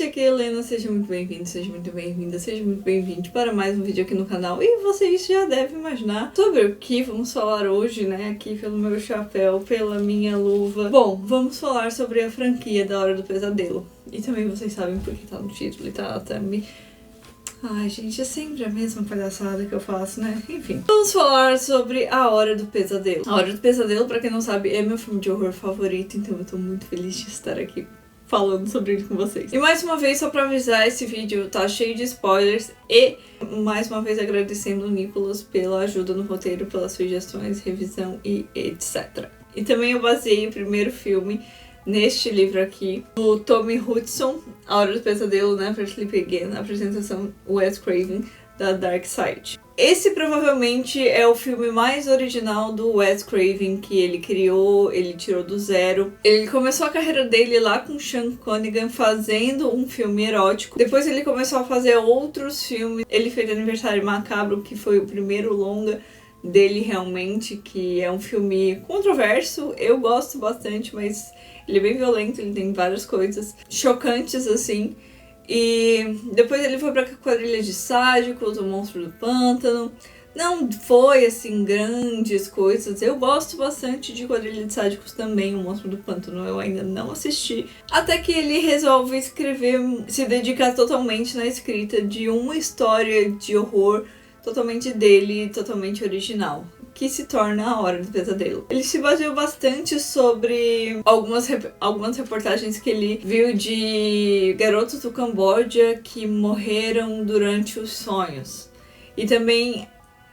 aqui é Helena, seja muito bem-vindo, seja muito bem-vinda, seja muito bem-vindo para mais um vídeo aqui no canal. E vocês já devem imaginar sobre o que vamos falar hoje, né, aqui pelo meu chapéu, pela minha luva. Bom, vamos falar sobre a franquia da Hora do Pesadelo. E também vocês sabem porque tá no título e tá até me... Ai, gente, é sempre a mesma palhaçada que eu faço, né? Enfim. Vamos falar sobre A Hora do Pesadelo. A Hora do Pesadelo, pra quem não sabe, é meu filme de horror favorito, então eu tô muito feliz de estar aqui falando sobre ele com vocês. E mais uma vez, só pra avisar, esse vídeo tá cheio de spoilers e mais uma vez agradecendo o Nicolas pela ajuda no roteiro, pelas sugestões, revisão e etc. E também eu baseei o primeiro filme neste livro aqui, do Tommy Hudson, A Hora do Pesadelo, né, for Sleep Again, a apresentação Wes Craven, da Dark Side. Esse provavelmente é o filme mais original do Wes Craven que ele criou, ele tirou do zero. Ele começou a carreira dele lá com Sean Cunningham fazendo um filme erótico. Depois ele começou a fazer outros filmes. Ele fez Aniversário Macabro, que foi o primeiro longa dele realmente, que é um filme controverso. Eu gosto bastante, mas ele é bem violento, ele tem várias coisas chocantes assim. E depois ele foi pra Quadrilha de Sádicos, O Monstro do Pântano. Não foi, assim, grandes coisas. Eu gosto bastante de Quadrilha de Sádicos também, O Monstro do Pântano eu ainda não assisti. Até que ele resolve escrever, se dedicar totalmente na escrita de uma história de horror totalmente dele, totalmente original, que se torna A Hora do Pesadelo. Ele se baseou bastante sobre algumas reportagens que ele viu de garotos do Camboja que morreram durante os sonhos. E também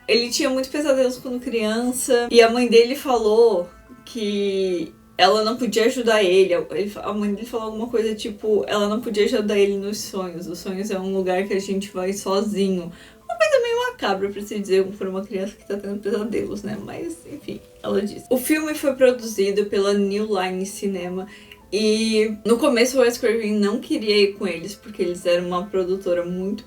ele tinha muitos pesadelos quando criança, e a mãe dele falou que ela não podia ajudar ele. A mãe dele falou alguma coisa tipo, ela não podia ajudar ele nos sonhos. Os sonhos é um lugar que a gente vai sozinho. Uma coisa meio macabra, pra se dizer, por uma criança que tá tendo pesadelos, né? Mas, enfim, ela disse. O filme foi produzido pela New Line Cinema e no começo o Wes Craven não queria ir com eles porque eles eram uma produtora muito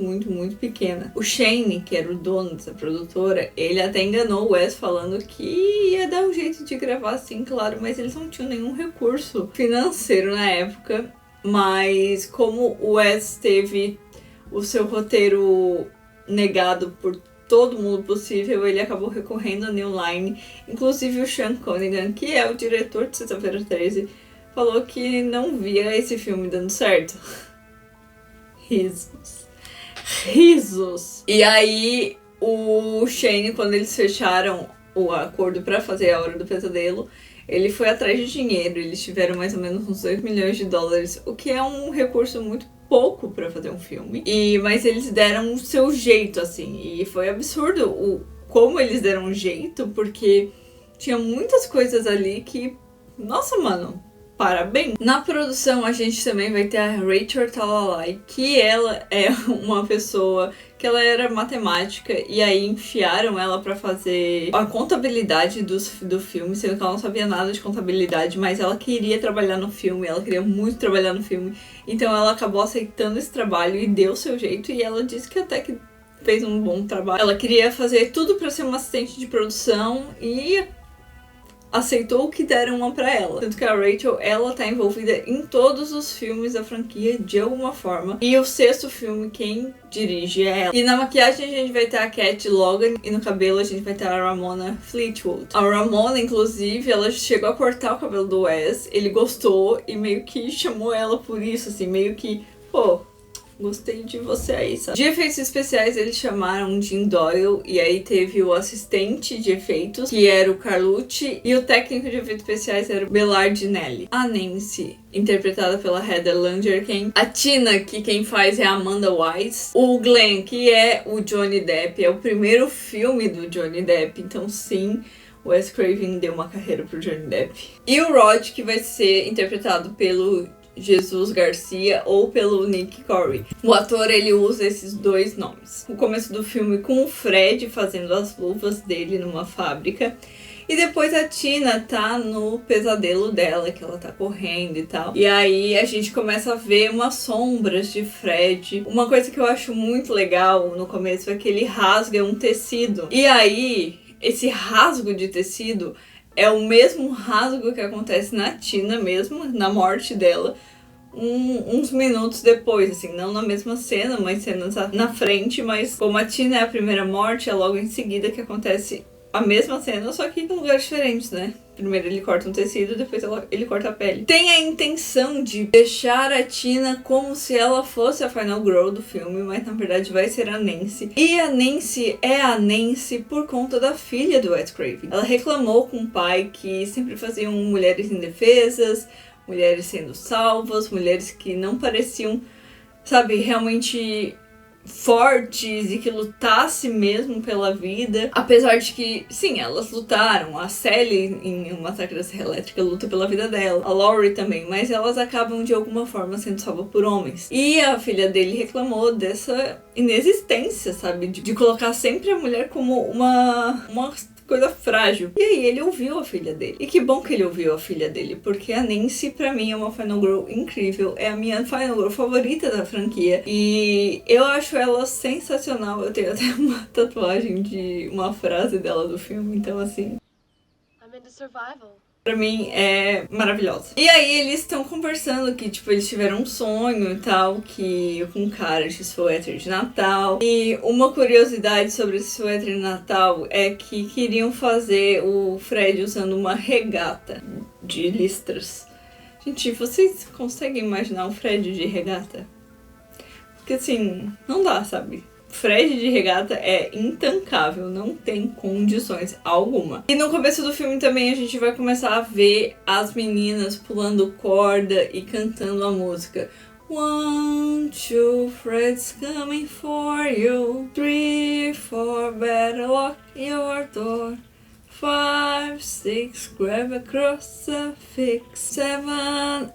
pequena. O Shane, que era o dono dessa produtora, ele até enganou o Wes falando que ia dar um jeito de gravar assim, claro, mas eles não tinham nenhum recurso financeiro na época. Mas como o Wes teve o seu roteiro negado por todo mundo possível, ele acabou recorrendo à New Line. Inclusive o Sean Cunningham, que é o diretor de Sexta-feira 13, falou que não via esse filme dando certo. Risos. E aí o Shane, quando eles fecharam o acordo para fazer A Hora do Pesadelo, ele foi atrás de dinheiro. Eles tiveram mais ou menos uns 2 milhões de dólares, o que é um recurso muito pouco pra fazer um filme. Mas eles deram o seu jeito, assim. E foi absurdo como eles deram um jeito, porque tinha muitas coisas ali que... Nossa, mano, parabéns! Na produção a gente também vai ter a Rachel Talalay, que ela é uma pessoa que ela era matemática, e aí enfiaram ela pra fazer a contabilidade do filme, sendo que ela não sabia nada de contabilidade, mas ela queria trabalhar no filme, ela queria muito trabalhar no filme, então ela acabou aceitando esse trabalho e deu o seu jeito, e ela disse que até que fez um bom trabalho. Ela queria fazer tudo pra ser uma assistente de produção e aceitou o que deram uma pra ela. Tanto que a Rachel, ela tá envolvida em todos os filmes da franquia de alguma forma. E o 6º filme, quem dirige é ela. E na maquiagem a gente vai ter a Cat Logan. E no cabelo a gente vai ter a Ramona Fleetwood. A Ramona, inclusive, ela chegou a cortar o cabelo do Wes. Ele gostou e meio que chamou ela por isso, assim, meio que, pô, gostei de você aí, sabe? De efeitos especiais eles chamaram Jim Doyle, e aí teve o assistente de efeitos, que era o Carlucci, e o técnico de efeitos especiais era o Belardinelli. A Nancy, interpretada pela Heather Langenkamp. A Tina, que quem faz é a Amanda Wise. O Glenn, que é o Johnny Depp, é o primeiro filme do Johnny Depp, então sim, o Wes Craven deu uma carreira pro Johnny Depp. E o Rod, que vai ser interpretado pelo Jesus Garcia ou pelo Nick Corey. O ator, ele usa esses dois nomes. O começo do filme com o Fred fazendo as luvas dele numa fábrica. E depois a Tina tá no pesadelo dela, que ela tá correndo e tal. E aí a gente começa a ver umas sombras de Fred. Uma coisa que eu acho muito legal no começo é que ele rasga um tecido. E aí, esse rasgo de tecido é o mesmo rasgo que acontece na Tina mesmo, na morte dela. uns minutos depois, assim, não na mesma cena, mas cenas na frente, mas como a Tina é a primeira morte, é logo em seguida que acontece a mesma cena, só que em lugares diferentes, né? Primeiro ele corta um tecido, depois ele corta a pele. Tem a intenção de deixar a Tina como se ela fosse a Final Girl do filme, mas na verdade vai ser a Nancy. E a Nancy é a Nancy por conta da filha do Wes Craven. Ela reclamou com o pai que sempre faziam mulheres indefesas, mulheres sendo salvas, mulheres que não pareciam, sabe, realmente fortes e que lutasse mesmo pela vida. Apesar de que, sim, elas lutaram. A Sally, em Uma Ataque da Serra Elétrica, luta pela vida dela. A Laurie também. Mas elas acabam, de alguma forma, sendo salvas por homens. E a filha dele reclamou dessa inexistência, sabe? De colocar sempre a mulher como uma coisa frágil. E aí ele ouviu a filha dele. E que bom que ele ouviu a filha dele, porque a Nancy, pra mim, é uma Final Girl incrível. É a minha Final Girl favorita da franquia. E eu acho ela sensacional. Eu tenho até uma tatuagem de uma frase dela do filme. Então, assim, I'm into survival. Pra mim é maravilhosa. E aí eles estão conversando que, tipo, eles tiveram um sonho e tal, que com um cara de suéter de Natal. E uma curiosidade sobre esse suéter de Natal é que queriam fazer o Fred usando uma regata de listras. Gente, vocês conseguem imaginar o Fred de regata? Porque assim, não dá, sabe? Fred de regata é intancável, não tem condições alguma. E no começo do filme também a gente vai começar a ver as meninas pulando corda e cantando a música. 1, 2, Fred's coming for you. 3, 4, better lock your door. 5, 6, grab a crucifix. 7,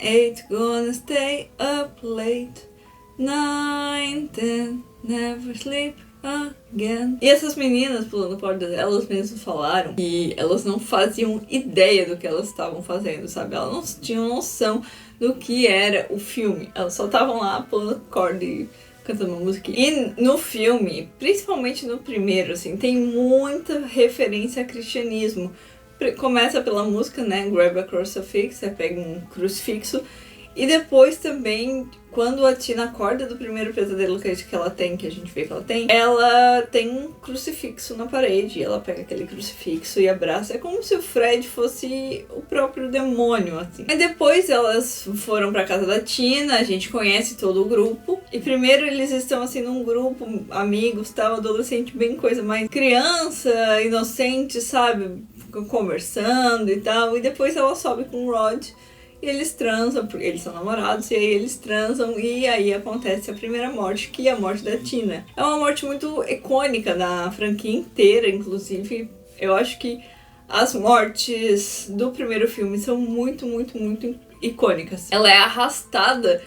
8, gonna stay up late. 9, 10, never sleep again. E essas meninas pulando corda, elas mesmas falaram que elas não faziam ideia do que elas estavam fazendo, sabe? Elas não tinham noção do que era o filme. Elas só estavam lá pulando corda e cantando uma música. E no filme, principalmente no primeiro, assim, tem muita referência a cristianismo. Começa pela música, né? Grab a crucifix, você pega um crucifixo. E depois também, quando a Tina acorda do primeiro pesadelo que ela tem, que a gente vê que ela tem um crucifixo na parede. Ela pega aquele crucifixo e abraça. É como se o Fred fosse o próprio demônio, assim. Aí depois elas foram pra casa da Tina, a gente conhece todo o grupo. E primeiro eles estão assim num grupo, amigos, tal, adolescente, bem coisa mais criança, inocente, sabe? Conversando e tal. E depois ela sobe com o Rod. E eles transam, porque eles são namorados, e aí eles transam, e aí acontece a primeira morte, que é a morte da Tina. É uma morte muito icônica na franquia inteira, inclusive. Eu acho que as mortes do primeiro filme são muito, muito, muito icônicas. Ela é arrastada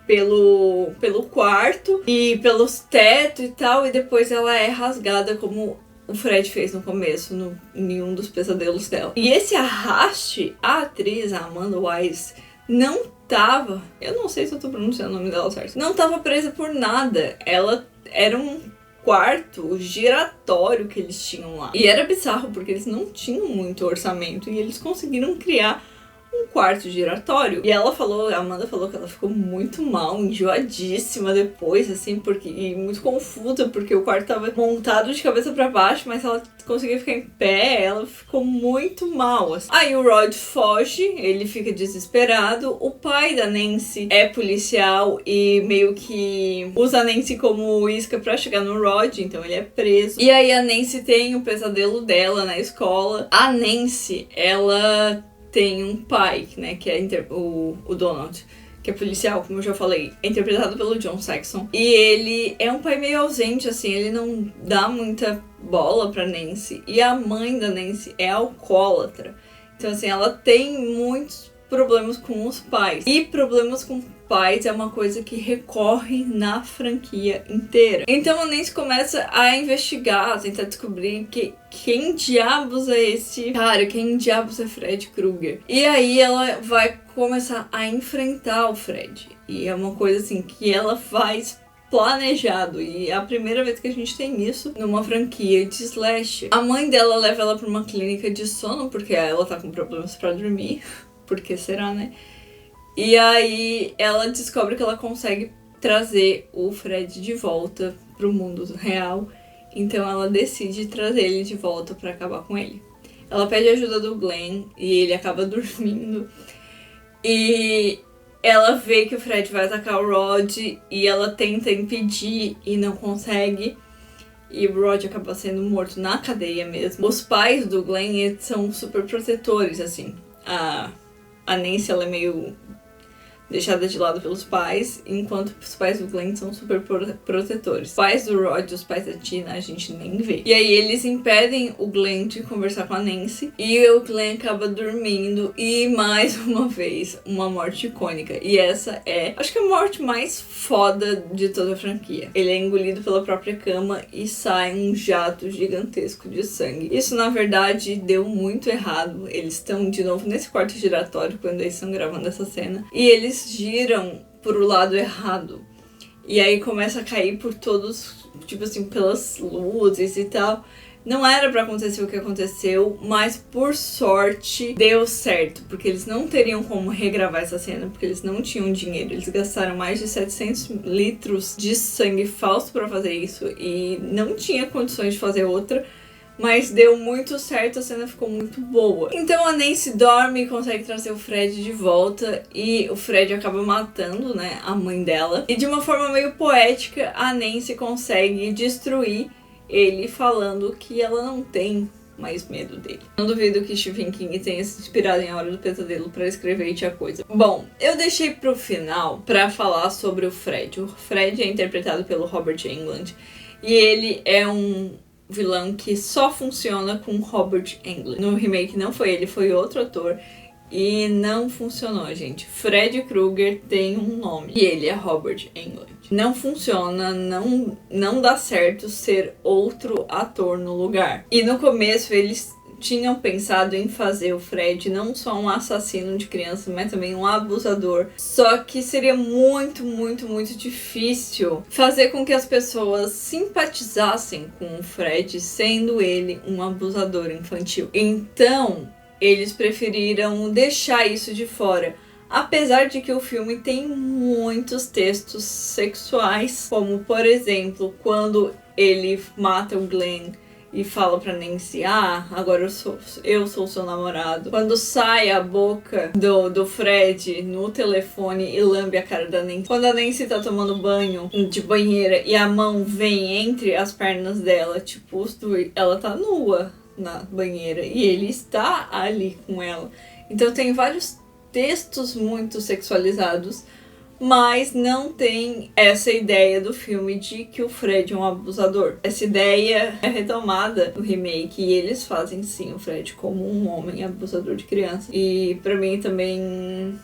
pelo quarto e pelos tetos e tal, e depois ela é rasgada como o Fred fez no começo, em um dos pesadelos dela. E esse arraste, a atriz, a Amanda Wise, não tava... Eu não sei se eu tô pronunciando o nome dela certo. Não tava presa por nada. Ela era um quarto giratório que eles tinham lá. E era bizarro, porque eles não tinham muito orçamento. E eles conseguiram criar um quarto giratório. E ela falou, a Amanda falou que ela ficou muito mal, enjoadíssima depois, assim, e muito confusa, porque o quarto tava montado de cabeça pra baixo, mas ela conseguia ficar em pé, ela ficou muito mal, assim. Aí o Rod foge, ele fica desesperado, o pai da Nancy é policial e meio que usa a Nancy como isca pra chegar no Rod, então ele é preso. E aí a Nancy tem o pesadelo dela na escola. A Nancy, ela tem um pai, né, que é o Donald, que é policial, como eu já falei, é interpretado pelo John Saxon. E ele é um pai meio ausente, assim, ele não dá muita bola pra Nancy. E a mãe da Nancy é alcoólatra. Então, assim, ela tem muitos problemas com os pais. E problemas com pais é uma coisa que recorre na franquia inteira. Então a Nancy começa a investigar, a tentar descobrir quem diabos é esse cara, quem diabos é Fred Krueger. E aí ela vai começar a enfrentar o Fred. E é uma coisa assim que ela faz planejado, e é a primeira vez que a gente tem isso numa franquia de slasher. A mãe dela leva ela pra uma clínica de sono, porque ela tá com problemas pra dormir. Por que será, né? E aí ela descobre que ela consegue trazer o Fred de volta pro mundo real. Então ela decide trazer ele de volta pra acabar com ele. Ela pede ajuda do Glenn e ele acaba dormindo. E ela vê que o Fred vai atacar o Rod e ela tenta impedir e não consegue. E o Rod acaba sendo morto na cadeia mesmo. Os pais do Glenn são super protetores, assim. A Nancy, ela é meio deixada de lado pelos pais, enquanto os pais do Glenn são super protetores. Os pais do Rod e os pais da Tina a gente nem vê. E aí eles impedem o Glenn de conversar com a Nancy e o Glenn acaba dormindo e mais uma vez uma morte icônica. E essa é, acho que a morte mais foda de toda a franquia. Ele é engolido pela própria cama e sai um jato gigantesco de sangue. Isso na verdade deu muito errado. Eles estão de novo nesse quarto giratório quando eles estão gravando essa cena e eles giram pro lado errado. E aí começa a cair por todos, tipo assim, pelas luzes e tal. Não era pra acontecer o que aconteceu, mas por sorte deu certo, porque eles não teriam como regravar essa cena, porque eles não tinham dinheiro. Eles gastaram mais de 700 litros de sangue falso pra fazer isso e não tinha condições de fazer outra. Mas deu muito certo, a cena ficou muito boa. Então a Nancy dorme e consegue trazer o Fred de volta. E o Fred acaba matando, né, a mãe dela. E de uma forma meio poética, a Nancy consegue destruir ele falando que ela não tem mais medo dele. Não duvido que Stephen King tenha se inspirado em A Hora do Pesadelo pra escrever It a Coisa. Bom, eu deixei pro final pra falar sobre o Fred. O Fred é interpretado pelo Robert Englund. E ele é um vilão que só funciona com Robert Englund. No remake não foi ele, foi outro ator. E não funcionou, gente. Fred Krueger tem um nome e ele é Robert Englund. Não funciona, não dá certo ser outro ator no lugar. E no começo eles tinham pensado em fazer o Fred não só um assassino de criança, mas também um abusador. Só que seria muito, muito, muito difícil fazer com que as pessoas simpatizassem com o Fred, sendo ele um abusador infantil. Então, eles preferiram deixar isso de fora. Apesar de que o filme tem muitos textos sexuais, como, por exemplo, quando ele mata o Glenn e fala pra Nancy, agora eu sou seu namorado. Quando sai a boca do Fred no telefone e lambe a cara da Nancy. Quando a Nancy tá tomando banho de banheira e a mão vem entre as pernas dela, tipo, ela tá nua na banheira e ele está ali com ela. Então tem vários textos muito sexualizados, mas não tem essa ideia do filme de que o Fred é um abusador. Essa ideia é retomada no remake e eles fazem sim o Fred como um homem abusador de criança. E pra mim também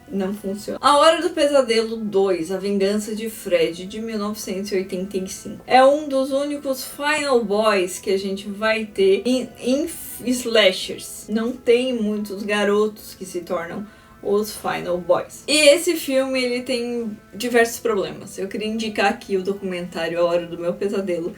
não funciona. A Hora do Pesadelo 2, A Vingança de Fred, de 1985. É um dos únicos Final Boys que a gente vai ter em slashers. Não tem muitos garotos que se tornam os Final Boys. E esse filme, ele tem diversos problemas. Eu queria indicar aqui o documentário A Hora do Meu Pesadelo,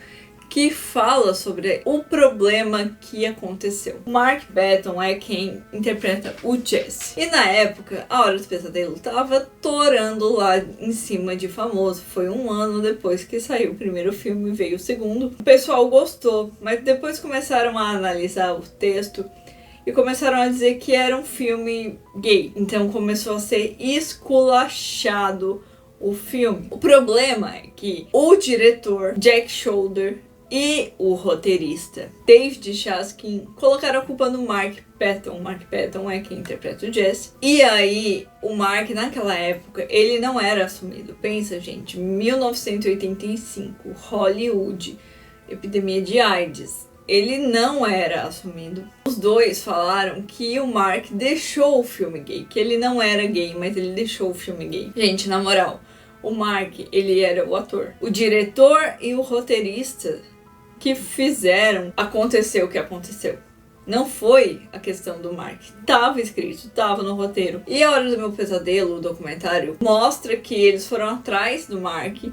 que fala sobre o problema que aconteceu. Mark Patton é quem interpreta o Jesse. E na época, A Hora do Pesadelo tava torando lá em cima de famoso. Foi um ano depois que saiu o primeiro filme e veio o segundo. O pessoal gostou, mas depois começaram a analisar o texto e começaram a dizer que era um filme gay. Então começou a ser esculachado o filme. O problema é que o diretor Jack Sholder e o roteirista David Chaskin colocaram a culpa no Mark Patton. Mark Patton é quem interpreta o Jesse. E aí, o Mark, naquela época, ele não era assumido. Pensa, gente, 1985, Hollywood, epidemia de AIDS. Ele não era assumido. Os dois falaram que o Mark deixou o filme gay, que ele não era gay, mas ele deixou o filme gay. Gente, na moral, o Mark, ele era o ator. O diretor e o roteirista que fizeram acontecer o que aconteceu. Não foi a questão do Mark. Tava escrito, tava no roteiro. E A Hora do Meu Pesadelo, o documentário, mostra que eles foram atrás do Mark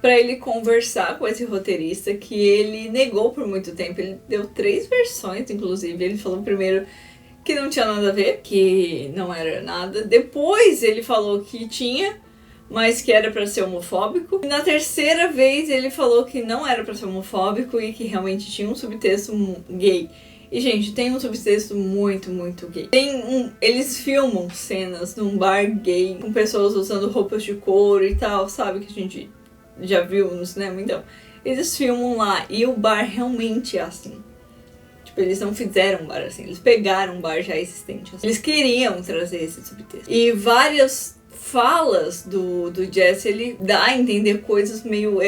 para ele conversar com esse roteirista, que ele negou por muito tempo. Ele deu 3 versões, inclusive. Ele falou primeiro que não tinha nada a ver, que não era nada. Depois ele falou que tinha, mas que era pra ser homofóbico. E na terceira vez ele falou que não era pra ser homofóbico e que realmente tinha um subtexto gay. E, gente, tem um subtexto muito, muito gay. Eles filmam cenas num bar gay, com pessoas usando roupas de couro e tal, sabe? Que a gente já viu no cinema. Então, eles filmam lá e o bar realmente é assim. Tipo, eles não fizeram um bar assim, eles pegaram um bar já existente. Assim. Eles queriam trazer esse subtexto. E várias falas do Jesse, ele dá a entender coisas meio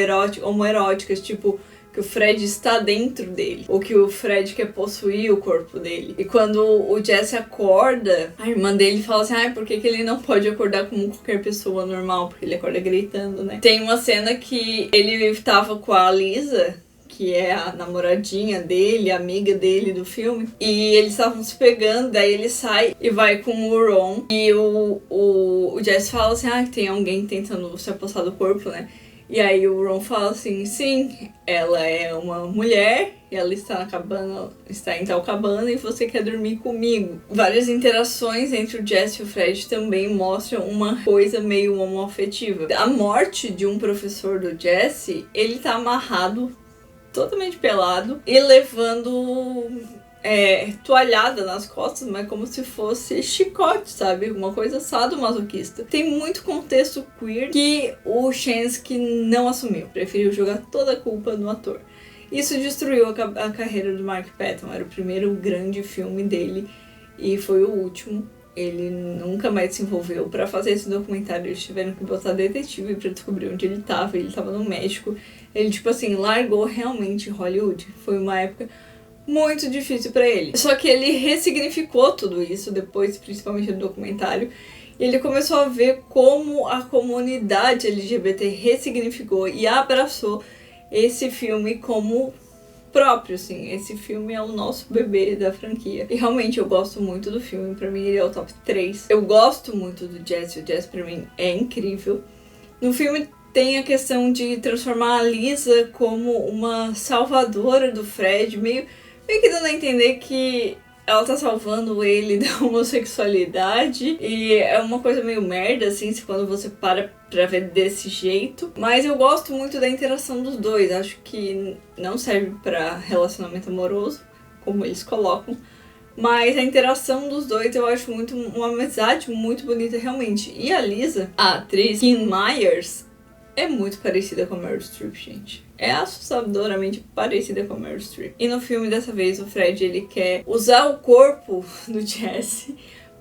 homoeróticas, tipo que o Fred está dentro dele, ou que o Fred quer possuir o corpo dele. E quando o Jesse acorda, a irmã dele fala assim, por que ele não pode acordar como qualquer pessoa normal? Porque ele acorda gritando, né? Tem uma cena que ele tava com a Lisa, que é a namoradinha dele, a amiga dele do filme, e eles estavam se pegando, daí ele sai e vai com o Ron, e o Jesse fala assim, tem alguém tentando se apossar do corpo, né? E aí o Ron fala assim, sim, ela é uma mulher, e ela está em tal cabana e você quer dormir comigo. Várias interações entre o Jesse e o Fred também mostram uma coisa meio homoafetiva. A morte de um professor do Jesse, ele tá amarrado, totalmente pelado, e levando toalhada nas costas, mas como se fosse chicote, sabe? Uma coisa sadomasoquista. Tem muito contexto queer que o Chensky não assumiu. Preferiu jogar toda a culpa no ator. Isso destruiu a carreira do Mark Patton. Era o primeiro grande filme dele e foi o último. Ele nunca mais se envolveu. Para fazer esse documentário, eles tiveram que botar detetive para descobrir onde ele tava. Ele tava no México. Ele, tipo assim, largou realmente Hollywood. Foi uma época muito difícil pra ele. Só que ele ressignificou tudo isso depois, principalmente no documentário. E ele começou a ver como a comunidade LGBT ressignificou e abraçou esse filme como próprio, assim. Esse filme é o nosso bebê da franquia. E realmente eu gosto muito do filme. Pra mim ele é o top 3. Eu gosto muito do Jesse. O Jesse pra mim é incrível. No filme tem a questão de transformar a Lisa como uma salvadora do Fred, meio que dando a entender que ela tá salvando ele da homossexualidade. E é uma coisa meio merda, assim, quando você para pra ver desse jeito. Mas eu gosto muito da interação dos dois. Acho que não serve pra relacionamento amoroso, como eles colocam. Mas a interação dos dois eu acho muito uma amizade muito bonita, realmente. E a Lisa, a atriz Kim Myers, é muito parecida com a Meryl Streep, gente. É assustadoramente parecida com a Meryl Streep. E no filme, dessa vez, o Fred, ele quer usar o corpo do Jesse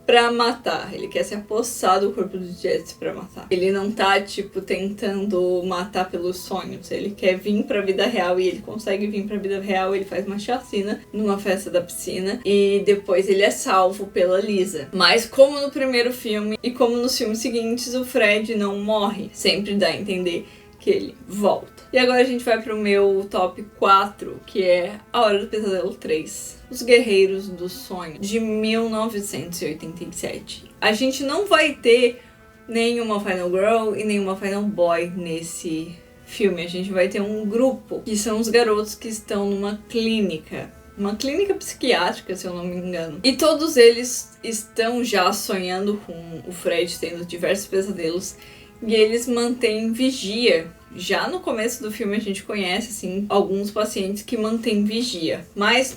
pra matar. Ele quer se apossar do corpo do Jesse pra matar. Ele não tá, tipo, tentando matar pelos sonhos. Ele quer vir pra vida real e ele consegue vir pra vida real. Ele faz uma chacina numa festa da piscina e depois ele é salvo pela Lisa. Mas como no primeiro filme e como nos filmes seguintes, o Fred não morre. Sempre dá a entender que ele volta. E agora a gente vai pro meu top 4, que é A Hora do Pesadelo 3. Os Guerreiros do Sonho, de 1987. A gente não vai ter nenhuma Final Girl e nenhuma Final Boy nesse filme. A gente vai ter um grupo, que são os garotos que estão numa clínica. Uma clínica psiquiátrica, se eu não me engano. E todos eles estão já sonhando com o Fred, tendo diversos pesadelos. E eles mantêm vigia. Já no começo do filme a gente conhece, assim, alguns pacientes que mantêm vigia. Mas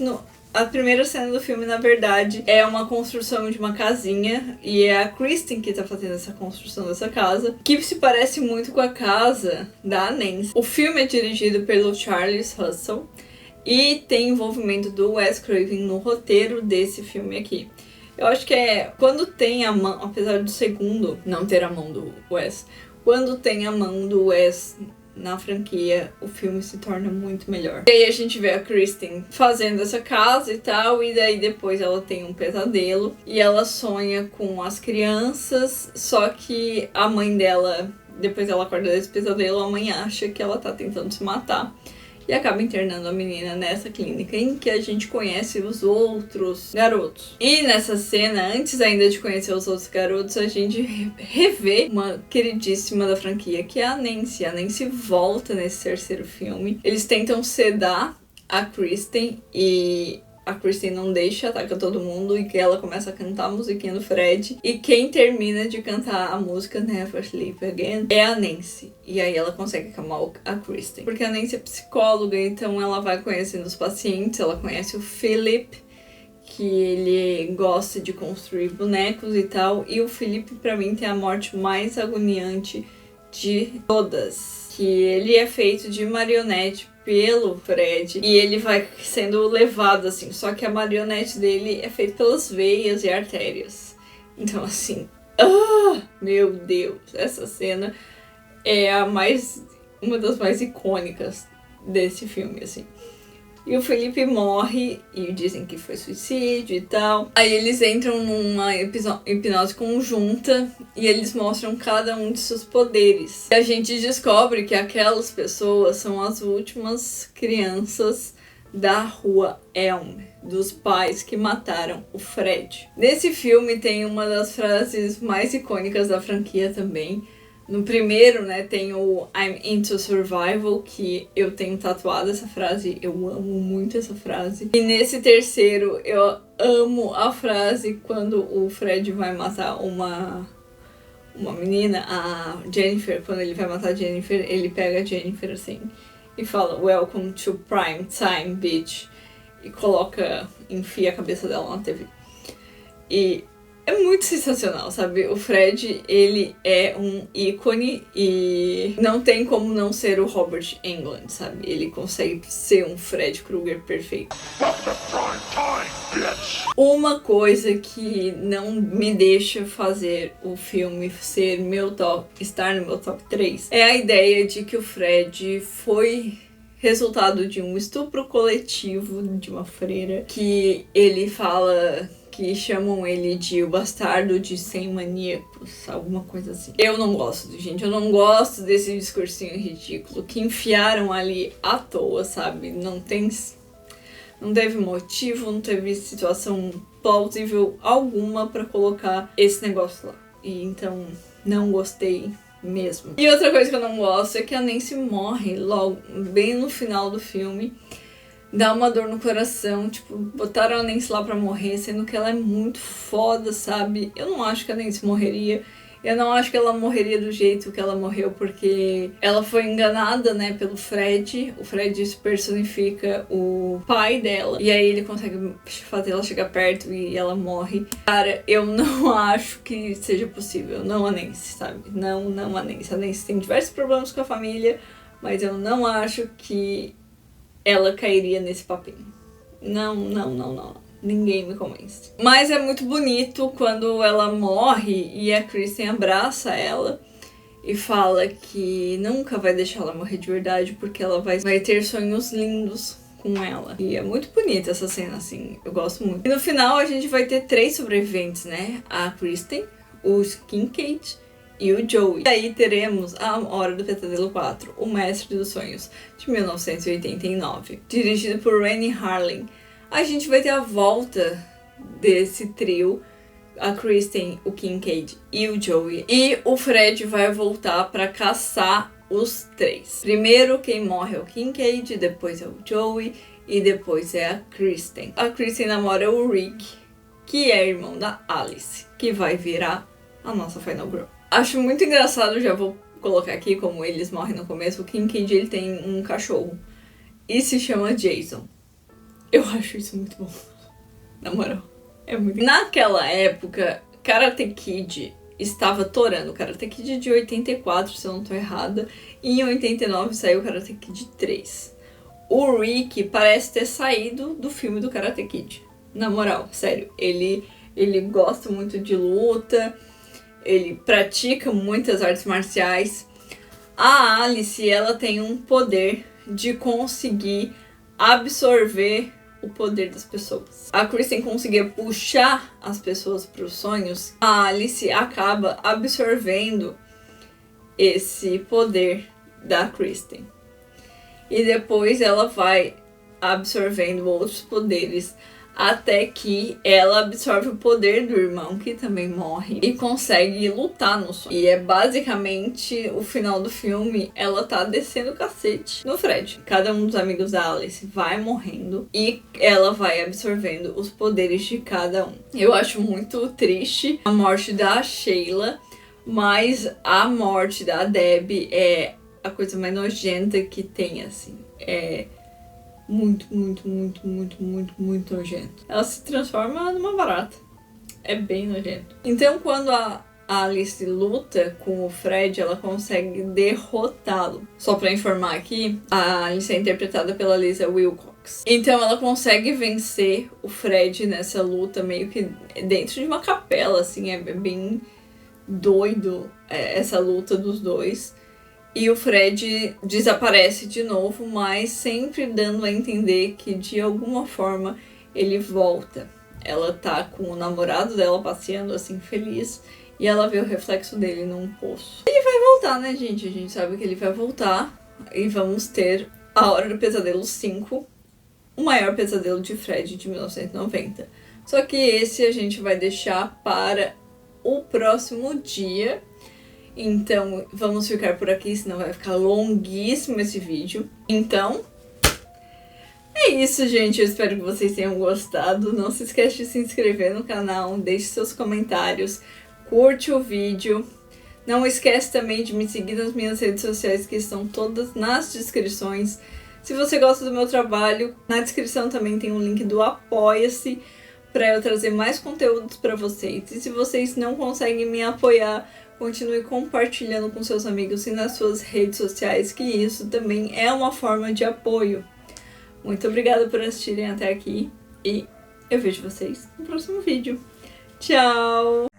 a primeira cena do filme, na verdade, é uma construção de uma casinha. E é a Kristen que tá fazendo essa construção dessa casa, que se parece muito com a casa da Nancy. O filme é dirigido pelo Charles Russell. E tem envolvimento do Wes Craven no roteiro desse filme aqui. Eu acho que quando tem a mão, apesar do segundo não ter a mão do Wes, quando tem a mão do Wes na franquia, o filme se torna muito melhor. E aí a gente vê a Kristen fazendo essa casa e tal, e daí depois ela tem um pesadelo e ela sonha com as crianças, só que a mãe dela, depois ela acorda desse pesadelo, a mãe acha que ela tá tentando se matar. E acaba internando a menina nessa clínica em que a gente conhece os outros garotos. E nessa cena, antes ainda de conhecer os outros garotos, a gente revê uma queridíssima da franquia, que é a Nancy. A Nancy volta nesse terceiro filme. Eles tentam sedar a Kristen e a Kristen não deixa, ataca todo mundo e que ela começa a cantar a musiquinha do Fred. E quem termina de cantar a música Never Sleep Again é a Nancy. E aí ela consegue acalmar a Kristen. Porque a Nancy é psicóloga, então ela vai conhecendo os pacientes, ela conhece o Philip, que ele gosta de construir bonecos e tal. E o Philip, pra mim, tem a morte mais agoniante de todas. Que ele é feito de marionete pelo Fred e ele vai sendo levado assim, só que a marionete dele é feita pelas veias e artérias. Então assim, meu Deus, essa cena é uma das mais icônicas desse filme, assim. E o Felipe morre e dizem que foi suicídio e tal. Aí eles entram numa hipnose conjunta e eles mostram cada um de seus poderes. E a gente descobre que aquelas pessoas são as últimas crianças da rua Elm, dos pais que mataram o Fred. Nesse filme tem uma das frases mais icônicas da franquia também. No primeiro, né, tem o I'm into survival, que eu tenho tatuado essa frase, eu amo muito essa frase. E nesse terceiro, eu amo a frase quando o Fred vai matar uma menina, a Jennifer. Quando ele vai matar a Jennifer, ele pega a Jennifer assim e fala Welcome to prime time, bitch. E enfia a cabeça dela na TV. E é muito sensacional, sabe? O Fred, ele é um ícone e não tem como não ser o Robert Englund, sabe? Ele consegue ser um Fred Krueger perfeito. Uma coisa que não me deixa fazer o filme ser estar no meu top 3 é a ideia de que o Fred foi resultado de um estupro coletivo de uma freira, que ele fala que chamam ele de o bastardo de 100 maníacos, alguma coisa assim. Eu não gosto, gente, eu não gosto desse discursinho ridículo que enfiaram ali à toa, sabe? Não teve motivo, não teve situação plausível alguma pra colocar esse negócio lá. E então não gostei mesmo. E outra coisa que eu não gosto é que a Nancy morre logo bem no final do filme. Dá uma dor no coração, tipo, botaram a Nancy lá pra morrer, sendo que ela é muito foda, sabe? Eu não acho que a Nancy morreria, eu não acho que ela morreria do jeito que ela morreu, porque ela foi enganada, né, pelo Fred. O Fred personifica o pai dela, e aí ele consegue fazer ela chegar perto e ela morre. Cara, eu não acho que seja possível, não a Nancy, sabe? Não a Nancy. A Nancy tem diversos problemas com a família, mas eu não acho que ela cairia nesse papinho. Não. Ninguém me convence. Mas é muito bonito quando ela morre e a Kristen abraça ela e fala que nunca vai deixar ela morrer de verdade, porque ela vai ter sonhos lindos com ela. E é muito bonita essa cena, assim. Eu gosto muito. E no final a gente vai ter 3 sobreviventes, né? A Kristen, o Kincaid e o Joey. E aí teremos A Hora do Pesadelo 4, O Mestre dos Sonhos, de 1989, dirigido por Renny Harlin. A gente vai ter a volta desse trio, a Kristen, o Kincaid e o Joey. E o Fred vai voltar para caçar os 3. Primeiro quem morre é o Kincaid, depois é o Joey e depois é a Kristen. A Kristen namora o Rick, que é irmão da Alice, que vai virar a nossa Final Girl. Acho muito engraçado, já vou colocar aqui como eles morrem no começo. O Kincaid, ele tem um cachorro e se chama Jason. Eu acho isso muito bom. Na moral, é muito... Naquela época, Karate Kid estava torando. Karate Kid de 84, se eu não tô errada. E em 89 saiu Karate Kid 3. O Rick parece ter saído do filme do Karate Kid. Na moral, sério. Ele gosta muito de luta. Ele pratica muitas artes marciais. A Alice, ela tem um poder de conseguir absorver o poder das pessoas. A Kristen conseguia puxar as pessoas para os sonhos. A Alice acaba absorvendo esse poder da Kristen. E depois ela vai absorvendo outros poderes até que ela absorve o poder do irmão, que também morre, e consegue lutar no sonho. E é basicamente o final do filme, ela tá descendo o cacete no Fred. Cada um dos amigos da Alice vai morrendo e ela vai absorvendo os poderes de cada um. Eu acho muito triste a morte da Sheila, mas a morte da Debbie é a coisa mais nojenta que tem, assim. É muito nojento. Ela se transforma numa barata. É bem nojento. Então, quando a Alice luta com o Fred, ela consegue derrotá-lo. Só pra informar aqui, a Alice é interpretada pela Lisa Wilcox. Então, ela consegue vencer o Fred nessa luta, meio que dentro de uma capela, assim. É bem doido essa luta dos dois. E o Fred desaparece de novo, mas sempre dando a entender que de alguma forma ele volta. Ela tá com o namorado dela passeando assim, feliz, e ela vê o reflexo dele num poço. Ele vai voltar, né, gente? A gente sabe que ele vai voltar e vamos ter A Hora do Pesadelo 5, o maior pesadelo de Fred de 1990. Só que esse a gente vai deixar para o próximo dia. Então, vamos ficar por aqui, senão vai ficar longuíssimo esse vídeo. Então, é isso, gente. Eu espero que vocês tenham gostado. Não se esqueça de se inscrever no canal, deixe seus comentários, curte o vídeo. Não esquece também de me seguir nas minhas redes sociais, que estão todas nas descrições. Se você gosta do meu trabalho, na descrição também tem um link do Apoia-se, para eu trazer mais conteúdos para vocês. E se vocês não conseguem me apoiar, continue compartilhando com seus amigos e nas suas redes sociais, que isso também é uma forma de apoio. Muito obrigada por assistirem até aqui e eu vejo vocês no próximo vídeo. Tchau!